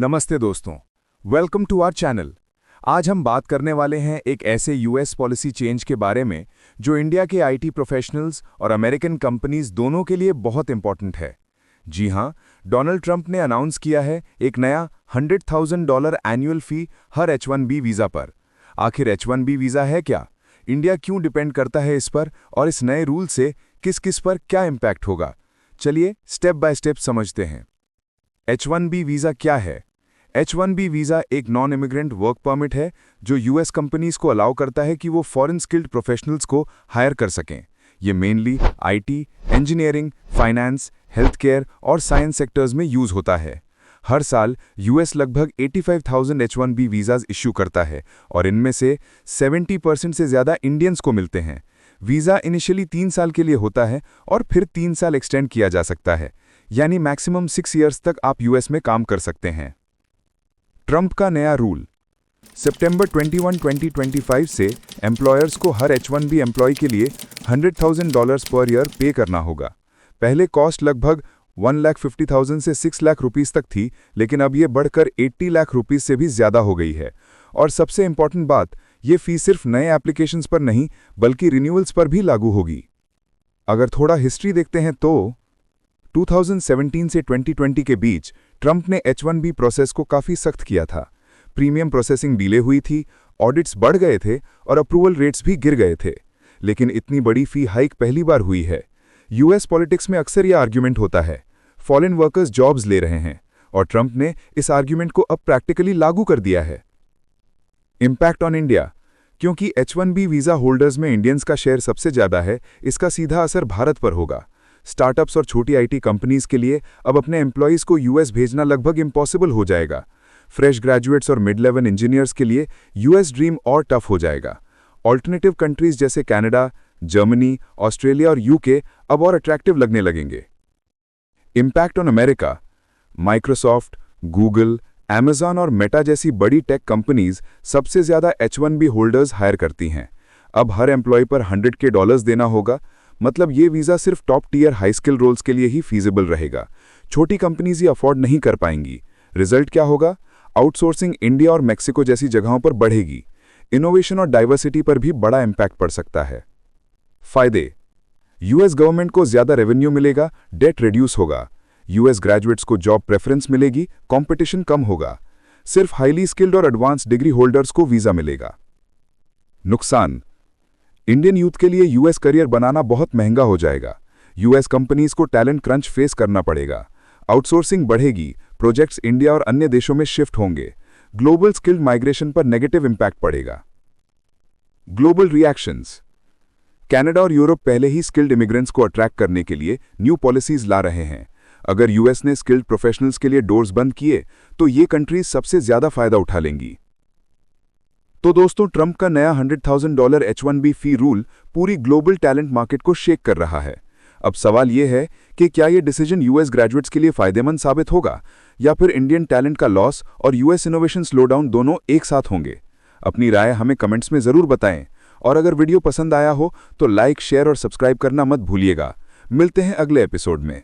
नमस्ते दोस्तों, welcome to our channel. आज हम बात करने वाले हैं एक ऐसे यूएस पॉलिसी चेंज के बारे में जो इंडिया के आईटी प्रोफेशनल्स और अमेरिकन कंपनीज दोनों के लिए बहुत इंपॉर्टेंट है। जी हां, डोनाल्ड ट्रंप ने अनाउंस किया है एक नया $100,000 एनुअल फी हर H1B वीज़ा पर। आखिर H1B वीज़ा है क्या? इंडिया क्यों डिपेंड करता है इस पर, और इस नए रूल से किस किस पर क्या इम्पैक्ट होगा? चलिए स्टेप बाय स्टेप समझते हैं। H1B वीज़ा क्या है? H1B वीज़ा एक नॉन इमिग्रेंट वर्क परमिट है जो यूएस कंपनीज को अलाउ करता है कि वो फॉरेन स्किल्ड प्रोफेशनल्स को हायर कर सकें। ये mainly IT, engineering, finance, health care और साइंस सेक्टर्स में यूज होता है। हर साल यूएस लगभग 85,000 H1B वीज़ाज इश्यू करता है और इनमें से 70% से ज़्यादा इंडियंस को मिलते हैं। वीज़ा इनिशियली 3 साल के लिए होता है और फिर 3 साल एक्सटेंड किया जा सकता है, यानी मैक्सिमम 6 ईयर्स तक आप यूएस में काम कर सकते हैं। ट्रंप का नया रूल सितंबर 21, 2025 से एम्प्लॉयर्स को हर H1B एम्प्लॉय के लिए $100,000 पर ईयर पे करना होगा। पहले कॉस्ट लगभग 1,50,000 से 6 लाख रुपीस तक थी, लेकिन अब ये बढ़कर 80 लाख रुपीस से भी ज़्यादा हो गई है। और सबसे इम्पॉर्टेंट बात, ये फी सिर्फ नए एप्लीकेशंस पर नहीं बल्कि रिन्यूअल्स पर भी लागू होगी। अगर थोड़ा हिस्ट्री देखते हैं तो 2017 से 2020 के बीच ट्रंप ने H1B प्रोसेस को काफ़ी सख्त किया था। प्रीमियम प्रोसेसिंग डिले हुई थी, ऑडिट्स बढ़ गए थे और अप्रूवल रेट्स भी गिर गए थे। लेकिन इतनी बड़ी फी हाइक पहली बार हुई है। यूएस पॉलिटिक्स में अक्सर यह आर्ग्यूमेंट होता है, फॉरेन वर्कर्स जॉब्स ले रहे हैं, और ट्रंप ने इस आर्ग्यूमेंट को अब प्रैक्टिकली लागू कर दिया है। इम्पैक्ट ऑन इंडिया, क्योंकि H1B वीज़ा होल्डर्स में इंडियंस का शेयर सबसे ज़्यादा है, इसका सीधा असर भारत पर होगा। स्टार्टअप्स और छोटी आईटी कंपनीज के लिए अब अपने एम्प्लॉयज़ को यूएस भेजना लगभग इम्पॉसिबल हो जाएगा। फ्रेश ग्रेजुएट्स और मिड लेवल इंजीनियर्स के लिए यूएस ड्रीम और टफ हो जाएगा। ऑल्टरनेटिव कंट्रीज जैसे कनाडा, जर्मनी, ऑस्ट्रेलिया और यूके अब और अट्रैक्टिव लगने लगेंगे। Impact on America, Microsoft, Google, Amazon और मेटा जैसी बड़ी टेक कंपनीज सबसे ज़्यादा H1B होल्डर्स हायर करती हैं। अब हर एम्प्लॉय पर $100,000 देना होगा। मतलब ये वीज़ा सिर्फ top tier high skill roles के लिए ही फीजिबल रहेगा। छोटी कंपनीज ये अफोर्ड नहीं कर पाएंगी। रिजल्ट क्या होगा? आउटसोर्सिंग इंडिया और मेक्सिको जैसी जगहों पर बढ़ेगी। इनोवेशन और डाइवर्सिटी पर भी बड़ा इम्पैक्ट पड़ सकता है। फायदे, यूएस गवर्नमेंट को ज़्यादा रेवेन्यू मिलेगा, डेट रिड्यूस होगा, यूएस ग्रेजुएट्स को जॉब प्रेफरेंस मिलेगी, कंपटीशन कम होगा, सिर्फ हाईली स्किल्ड और एडवांस डिग्री होल्डर्स को वीज़ा मिलेगा। नुकसान, इंडियन यूथ के लिए यूएस करियर बनाना बहुत महंगा हो जाएगा। यूएस कंपनीज को टैलेंट क्रंच फेस करना पड़ेगा। आउटसोर्सिंग बढ़ेगी, प्रोजेक्ट्स इंडिया और अन्य देशों में शिफ्ट होंगे। ग्लोबल स्किल्ड माइग्रेशन पर नेगेटिव इम्पैक्ट पड़ेगा। ग्लोबल रिएक्शंस, कनाडा और यूरोप पहले ही स्किल्ड इमिग्रेंट्स को अट्रैक्ट करने के लिए न्यू पॉलिसीज ला रहे हैं। अगर यूएस ने स्किल्ड प्रोफेशनल्स के लिए डोर्स बंद किए तो ये कंट्रीज सबसे ज्यादा फायदा उठा लेंगी। तो दोस्तों, ट्रंप का नया $100,000 H1B फी रूल पूरी ग्लोबल टैलेंट मार्केट को शेक कर रहा है। अब सवाल यह है कि क्या यह डिसीजन यूएस ग्रेजुएट्स के लिए फायदेमंद साबित होगा, या फिर इंडियन टैलेंट का लॉस और यूएस इनोवेशन स्लोडाउन दोनों एक साथ होंगे? अपनी राय हमें कमेंट्स में ज़रूर बताएं, और अगर वीडियो पसंद आया हो तो लाइक, शेयर और सब्सक्राइब करना मत भूलिएगा। मिलते हैं अगले एपिसोड में।